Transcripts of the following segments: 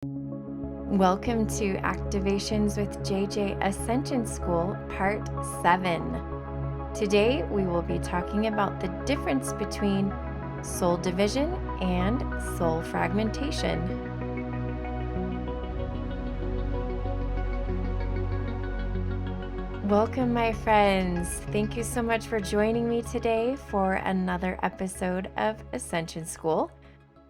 Welcome to Activations with JJ Ascension School, Part 7. Today we will be talking about the difference between soul division and soul fragmentation. Welcome, my friends. Thank you so much for joining me today for another episode of Ascension School,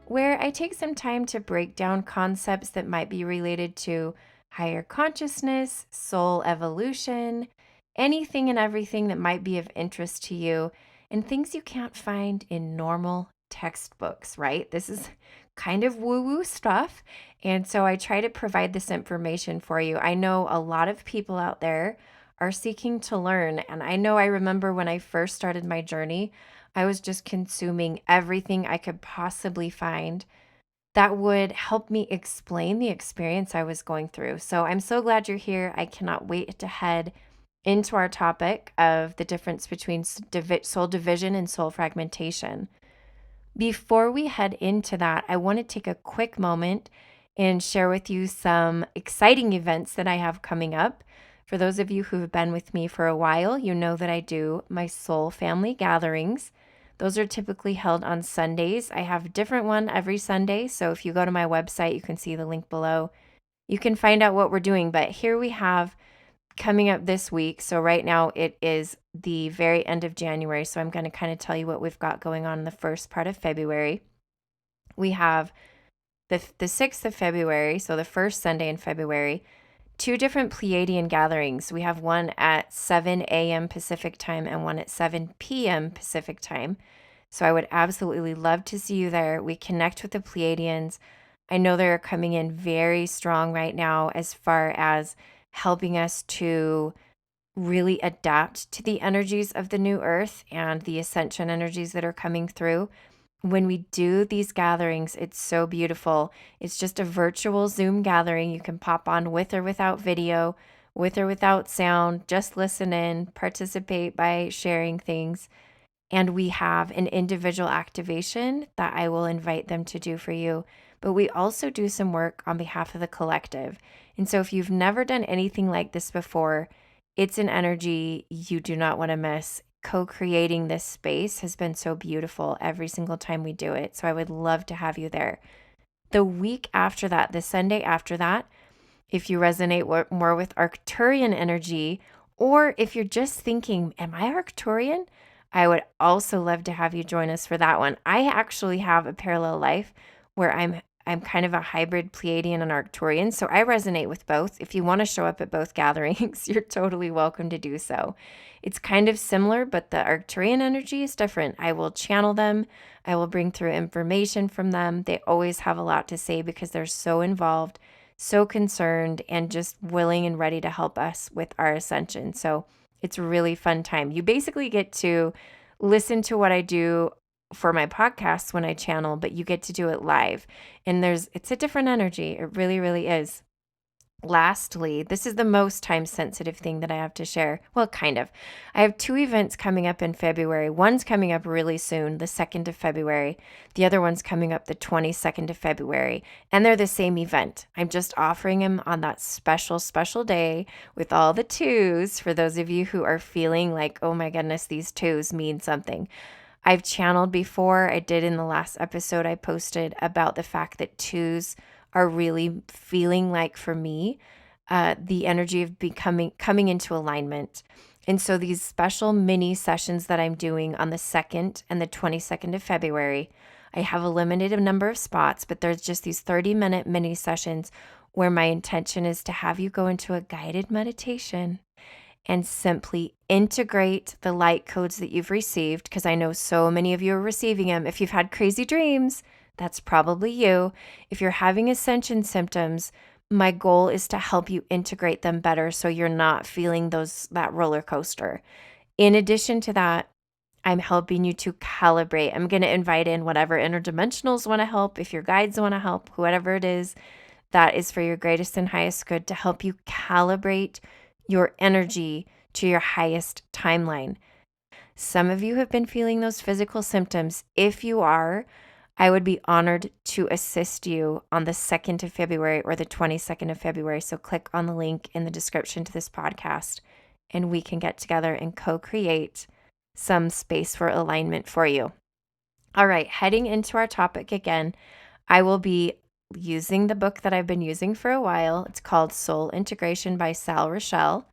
where I take some time to break down concepts that might be related to higher consciousness, soul evolution, anything and everything that might be of interest to you, and things you can't find in normal textbooks, right? This is kind of woo-woo stuff, and so I try to provide this information for you. I know a lot of people out there are seeking to learn, and I remember when I first started my journey, I was just consuming everything I could possibly find that would help me explain the experience I was going through. So I'm so glad you're here. I cannot wait to head into our topic of the difference between soul division and soul fragmentation. Before we head into that, I want to take a quick moment and share with you some exciting events that I have coming up. For those of you who have been with me for a while, you know that I do my soul family gatherings. Those are typically held on Sundays. I have a different one every Sunday. So if you go to my website, you can see the link below. You can find out what we're doing. But here we have coming up this week. So right now it is the very end of January. So I'm going to kind of tell you what we've got going on in the first part of February. We have the 6th of February, so the first Sunday in February, 2 different Pleiadian gatherings. We have one at 7 a.m. Pacific time and one at 7 p.m. Pacific time. So I would absolutely love to see you there. We connect with the Pleiadians. I know they're coming in very strong right now as far as helping us to really adapt to the energies of the new earth and the ascension energies that are coming through. When we do these gatherings, it's so beautiful. It's just a virtual Zoom gathering. You can pop on with or without video, with or without sound, just listen in, participate by sharing things. And we have an individual activation that I will invite them to do for you. But we also do some work on behalf of the collective. And so if you've never done anything like this before, it's an energy you do not want to miss. Co-creating this space has been so beautiful every single time we do it. So I would love to have you there. The week after that, the Sunday after that, if you resonate more with Arcturian energy, or if you're just thinking, am I Arcturian? I would also love to have you join us for that one. I actually have a parallel life where I'm kind of a hybrid Pleiadian and Arcturian, so I resonate with both. If you want to show up at both gatherings, you're totally welcome to do so. It's kind of similar, but the Arcturian energy is different. I will channel them. I will bring through information from them. They always have a lot to say because they're so involved, so concerned, and just willing and ready to help us with our ascension. So it's a really fun time. You basically get to listen to what I do for my podcasts when I channel, but you get to do it live. And it's a different energy. It really, really is. Lastly, this is the most time sensitive thing that I have to share. Well, kind of. I have 2 events coming up in February. One's coming up really soon, the 2nd of February. The other one's coming up the 22nd of February. And they're the same event. I'm just offering them on that special, special day with all the 2s for those of you who are feeling like, oh my goodness, these 2s mean something. I've channeled before. I did in the last episode I posted about the fact that 2s are really feeling like, for me, the energy of coming into alignment. And so these special mini sessions that I'm doing on the 2nd and the 22nd of February, I have a limited number of spots, but there's just these 30-minute mini sessions where my intention is to have you go into a guided meditation and simply integrate the light codes that you've received, because I know so many of you are receiving them. If you've had crazy dreams, that's probably you. If you're having ascension symptoms, my goal is to help you integrate them better so you're not feeling that roller coaster. In addition to that, I'm helping you to calibrate. I'm going to invite in whatever interdimensionals want to help, if your guides want to help, whatever it is, that is for your greatest and highest good, to help you calibrate your energy to your highest timeline. Some of you have been feeling those physical symptoms. If you are, I would be honored to assist you on the 2nd of February or the 22nd of February. So click on the link in the description to this podcast and we can get together and co-create some space for alignment for you. All right, heading into our topic again, I will be using the book that I've been using for a while. It's called Soul Integration by Sal Rachele.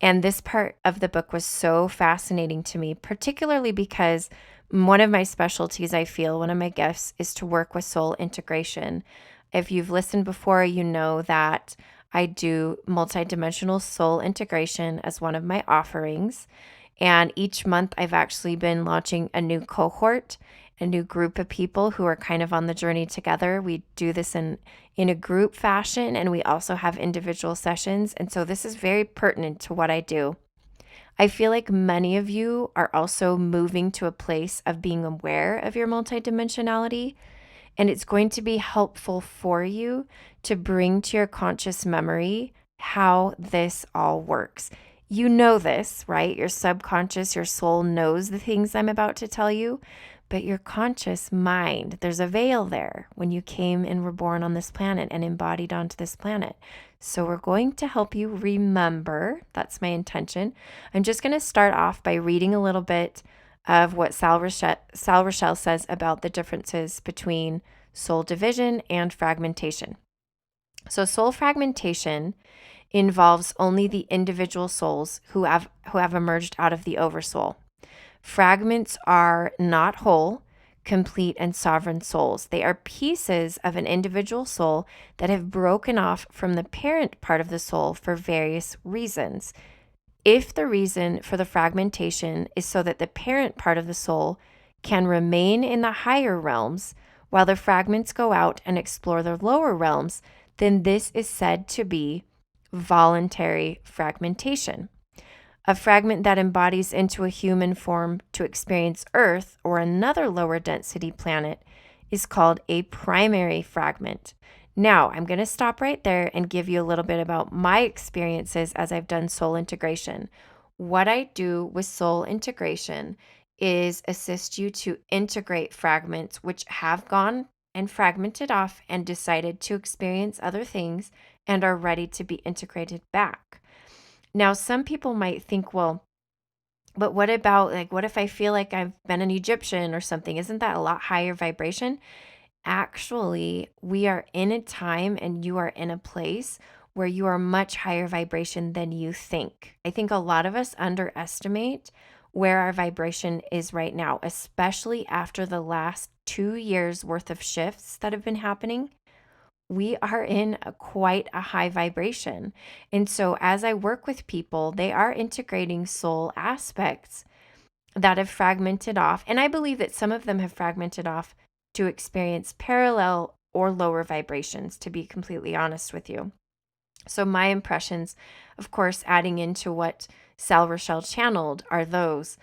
And this part of the book was so fascinating to me, particularly because one of my specialties, I feel, one of my gifts is to work with soul integration. If you've listened before, you know that I do multidimensional soul integration as one of my offerings. And each month I've actually been launching a new cohort, a new group of people who are kind of on the journey together. We do this in a group fashion, and we also have individual sessions. And so this is very pertinent to what I do. I feel like many of you are also moving to a place of being aware of your multidimensionality, and it's going to be helpful for you to bring to your conscious memory how this all works. You know this, right? Your subconscious, your soul knows the things I'm about to tell you, but your conscious mind, there's a veil there when you came and were born on this planet and embodied onto this planet. So we're going to help you remember. That's my intention. I'm just going to start off by reading a little bit of what Sal Rachele says about the differences between soul division and fragmentation. So soul fragmentation involves only the individual souls who have emerged out of the oversoul. Fragments are not whole, complete, and sovereign souls. They are pieces of an individual soul that have broken off from the parent part of the soul for various reasons. If the reason for the fragmentation is so that the parent part of the soul can remain in the higher realms while the fragments go out and explore the lower realms, then this is said to be voluntary fragmentation. A fragment that embodies into a human form to experience Earth or another lower density planet is called a primary fragment. Now, I'm going to stop right there and give you a little bit about my experiences as I've done soul integration. What I do with soul integration is assist you to integrate fragments which have gone and fragmented off and decided to experience other things and are ready to be integrated back. Now, some people might think, well, but what about, what if I feel like I've been an Egyptian or something? Isn't that a lot higher vibration? Actually, we are in a time and you are in a place where you are much higher vibration than you think. I think a lot of us underestimate where our vibration is right now, especially after the last 2 years worth of shifts that have been happening. We are in quite a high vibration. And so as I work with people, they are integrating soul aspects that have fragmented off. And I believe that some of them have fragmented off to experience parallel or lower vibrations, to be completely honest with you. So my impressions, of course, adding into what Sal Rachele channeled are those.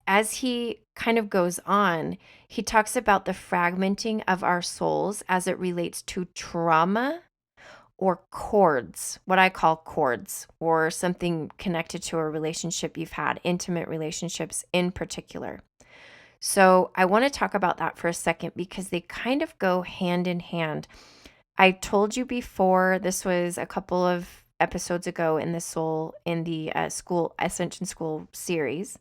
As he kind of goes on, he talks about the fragmenting of our souls as it relates to trauma or cords, what I call cords, or something connected to a relationship you've had, intimate relationships in particular. So I want to talk about that for a second because they kind of go hand in hand. I told you before, this was a couple of episodes ago in the Ascension School series,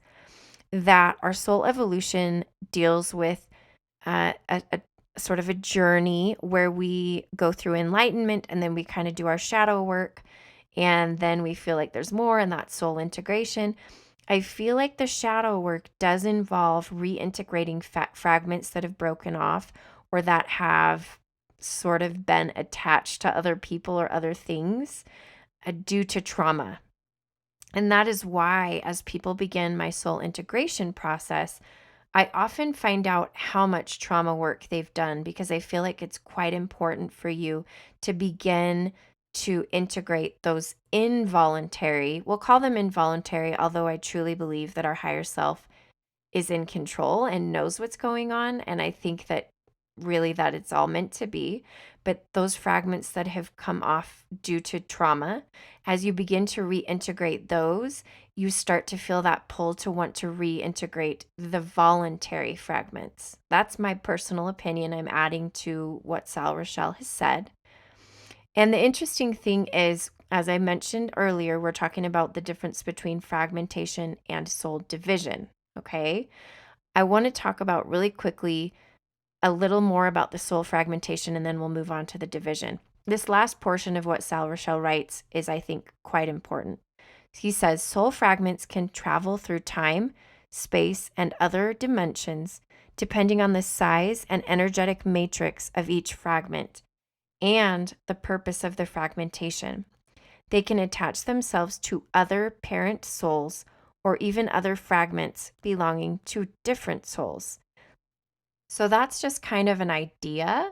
that our soul evolution deals with a sort of a journey where we go through enlightenment and then we kind of do our shadow work and then we feel like there's more, and that's soul integration. I feel like the shadow work does involve reintegrating fragments that have broken off or that have sort of been attached to other people or other things due to trauma. And that is why, as people begin my soul integration process, I often find out how much trauma work they've done because I feel like it's quite important for you to begin to integrate those involuntary, we'll call them involuntary, although I truly believe that our higher self is in control and knows what's going on. And I think that really that it's all meant to be, but those fragments that have come off due to trauma, as you begin to reintegrate those, you start to feel that pull to want to reintegrate the voluntary fragments. That's my personal opinion. I'm adding to what Sal Rachele has said. And the interesting thing is, as I mentioned earlier, we're talking about the difference between fragmentation and soul division. Okay. I want to talk about really quickly a little more about the soul fragmentation, and then we'll move on to the division. This last portion of what Sal Rachele writes is, I think, quite important. He says soul fragments can travel through time, space, and other dimensions depending on the size and energetic matrix of each fragment and the purpose of the fragmentation. They can attach themselves to other parent souls or even other fragments belonging to different souls. So that's just kind of an idea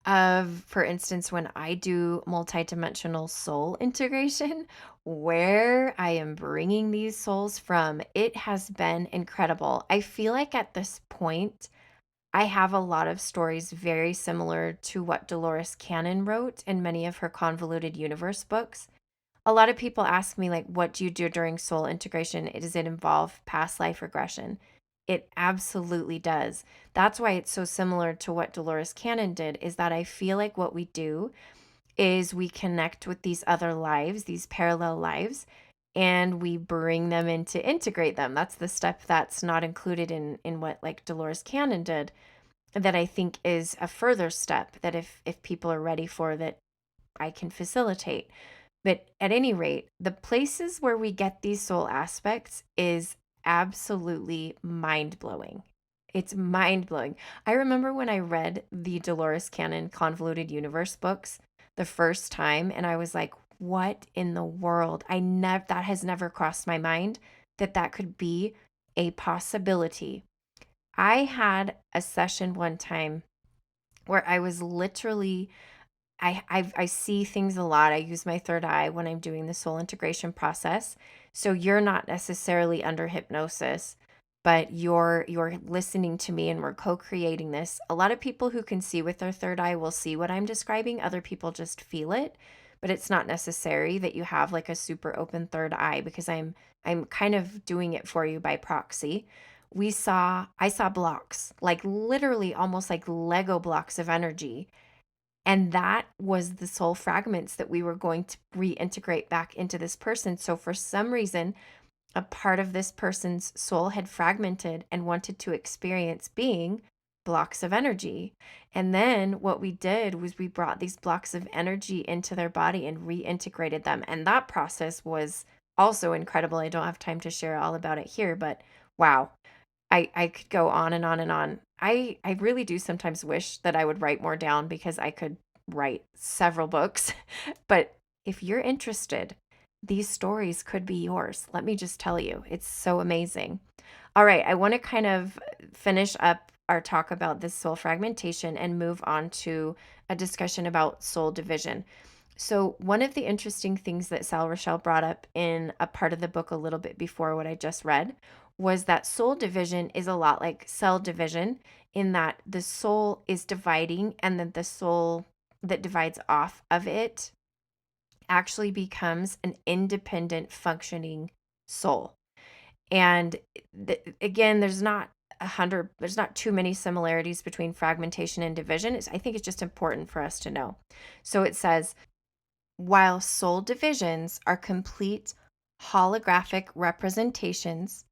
of, for instance, when I do multidimensional soul integration, where I am bringing these souls from. It has been incredible. I feel like at this point, I have a lot of stories very similar to what Dolores Cannon wrote in many of her Convoluted Universe books. A lot of people ask me, like, what do you do during soul integration? Does it involve past life regression? It absolutely does. That's why it's so similar to what Dolores Cannon did, is that I feel like what we do is we connect with these other lives, these parallel lives, and we bring them in to integrate them. That's the step that's not included in what like Dolores Cannon did, that I think is a further step that if people are ready for, that I can facilitate. But at any rate, the places where we get these soul aspects is absolutely mind-blowing. It's mind-blowing. I remember when I read the Dolores Cannon Convoluted Universe books the first time, and I was like, what in the world? That has never crossed my mind that that could be a possibility. I had a session one time where I was literally I see things a lot. I use my third eye when I'm doing the soul integration process. So you're not necessarily under hypnosis, but you're listening to me and we're co-creating this. A lot of people who can see with their third eye will see what I'm describing. Other people just feel it, but it's not necessary that you have like a super open third eye, because I'm kind of doing it for you by proxy. I saw blocks, like literally almost like Lego blocks of energy, and that was the soul fragments that we were going to reintegrate back into this person. So for some reason, a part of this person's soul had fragmented and wanted to experience being blocks of energy. And then what we did was we brought these blocks of energy into their body and reintegrated them. And that process was also incredible. I don't have time to share all about it here, but wow. I could go on and on and on. I really do sometimes wish that I would write more down, because I could write several books. But if you're interested, these stories could be yours. Let me just tell you, it's so amazing. All right, I want to kind of finish up our talk about this soul fragmentation and move on to a discussion about soul division. So, one of the interesting things that Sal Rachele brought up in a part of the book a little bit before what I just read was that soul division is a lot like cell division, in that the soul is dividing, and then the soul that divides off of it actually becomes an independent functioning soul. And again, there's not too many similarities between fragmentation and division. I think it's just important for us to know. So it says, while soul divisions are complete holographic representations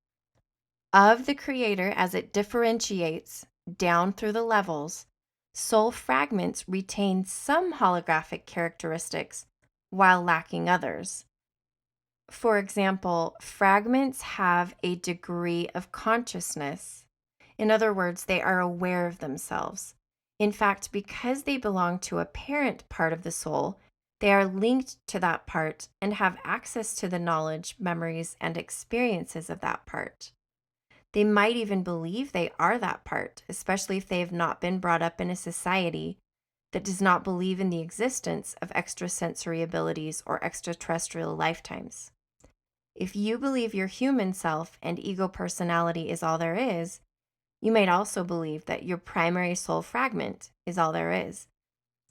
of the creator as it differentiates down through the levels, soul fragments retain some holographic characteristics while lacking others. For example, fragments have a degree of consciousness. In other words, they are aware of themselves. In fact, because they belong to a parent part of the soul, they are linked to that part and have access to the knowledge, memories, and experiences of that part. They might even believe they are that part, especially if they have not been brought up in a society that does not believe in the existence of extrasensory abilities or extraterrestrial lifetimes. If you believe your human self and ego personality is all there is, You might also believe that your primary soul fragment is all there is.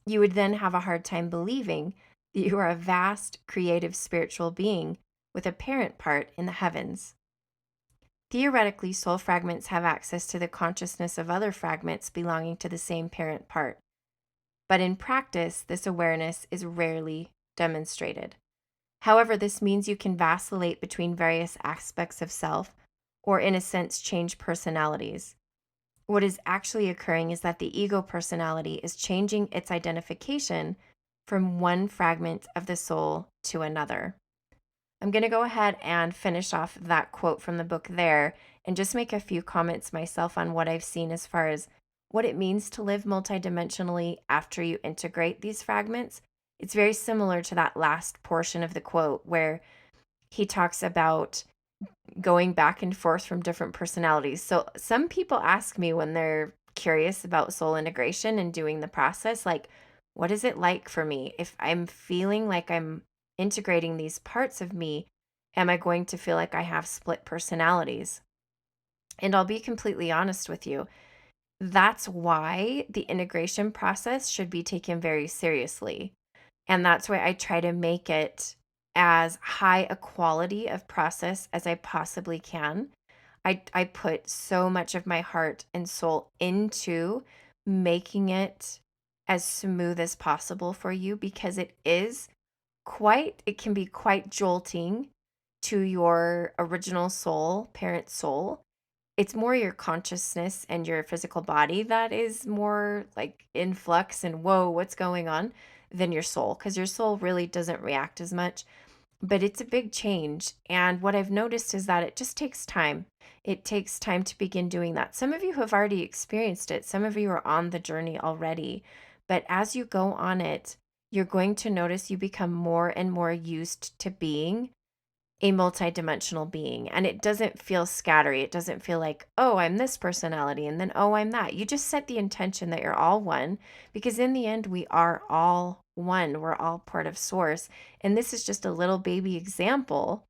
You would then have a hard time believing that you are a vast, creative spiritual being with a parent part in the heavens. Theoretically, soul fragments have access to the consciousness of other fragments belonging to the same parent part. But in practice, this awareness is rarely demonstrated. However, this means you can vacillate between various aspects of self, or in a sense, change personalities. What is actually occurring is that the ego personality is changing its identification from one fragment of the soul to another. I'm going to go ahead and finish off that quote from the book there and just make a few comments myself on what I've seen as far as what it means to live multidimensionally after you integrate these fragments. It's very similar to that last portion of the quote where he talks about going back and forth from different personalities. So some people ask me when they're curious about soul integration and doing the process, like, what is it like for me? If I'm feeling like I'm integrating these parts of me, am I going to feel like I have split personalities? And I'll be completely honest with you. That's why the integration process should be taken very seriously. And that's why I try to make it as high a quality of process as I possibly can. I put so much of my heart and soul into making it as smooth as possible for you because it can be quite jolting to your original soul, parent soul. It's more your consciousness and your physical body that is more like in flux and whoa, what's going on than your soul, because your soul really doesn't react as much. But it's a big change. And what I've noticed is that it just takes time. It takes time to begin doing that. Some of you have already experienced it, some of you are on the journey already. But as you go on it, you're going to notice you become more and more used to being a multidimensional being. And it doesn't feel scattery. It doesn't feel like, oh, I'm this personality and then, oh, I'm that. You just set the intention that you're all one because in the end, we are all one. We're all part of source. And this is just a little baby example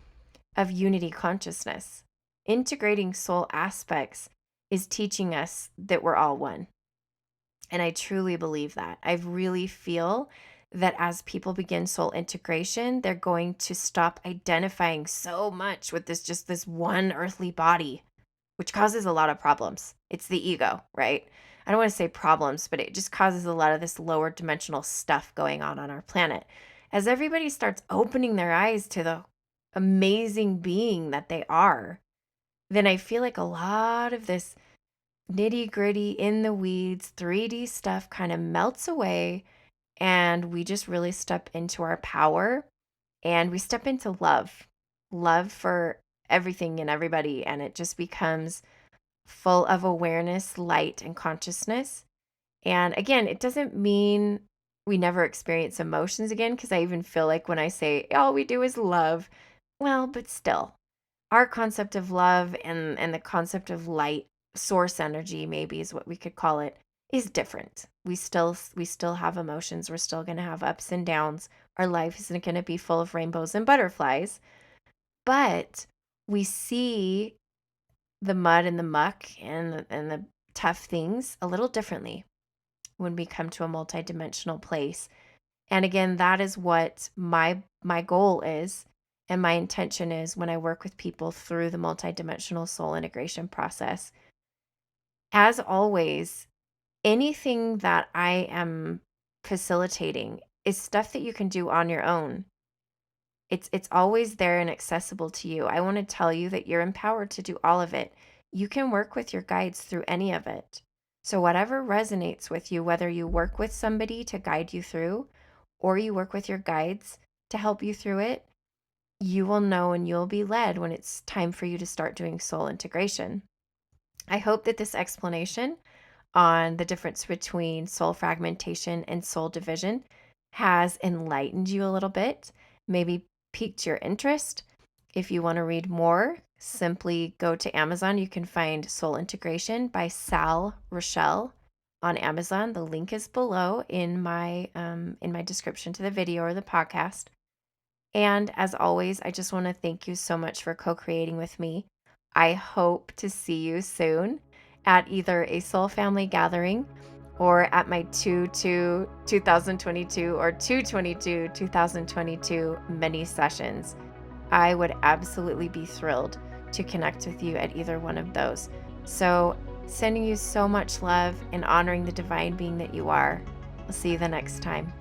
of unity consciousness. Integrating soul aspects is teaching us that we're all one. And I truly believe that. I really feel that as people begin soul integration, they're going to stop identifying so much with this one earthly body, which causes a lot of problems. It's the ego, right? I don't want to say problems, but it just causes a lot of this lower dimensional stuff going on our planet. As everybody starts opening their eyes to the amazing being that they are, then I feel like a lot of this nitty gritty in the weeds 3D stuff kind of melts away and we just really step into our power and we step into love for everything and everybody. And it just becomes full of awareness, light, and consciousness. And again, it doesn't mean we never experience emotions again, because I even feel like when I say all we do is love, well, but still, our concept of love and the concept of light, source energy maybe is what we could call it, is different. We still have emotions. We're still going to have ups and downs. Our life isn't going to be full of rainbows and butterflies, but we see the mud and the muck and the tough things a little differently when we come to a multidimensional place. And again, that is what my goal is and my intention is when I work with people through the multidimensional soul integration process. As always, anything that I am facilitating is stuff that you can do on your own. It's always there and accessible to you. I want to tell you that you're empowered to do all of it. You can work with your guides through any of it. So whatever resonates with you, whether you work with somebody to guide you through or you work with your guides to help you through it, you will know and you'll be led when it's time for you to start doing soul integration. I hope that this explanation on the difference between soul fragmentation and soul division has enlightened you a little bit, maybe piqued your interest. If you want to read more, simply go to Amazon. You can find Soul Integration by Sal Rachele on Amazon. The link is below in my description to the video or the podcast. And as always, I just want to thank you so much for co-creating with me. I hope to see you soon. at either a soul family gathering or at my 2/2/2022 or 2/22/2022 mini sessions. I would absolutely be thrilled to connect with you at either one of those. So, sending you so much love and honoring the divine being that you are. I'll see you the next time.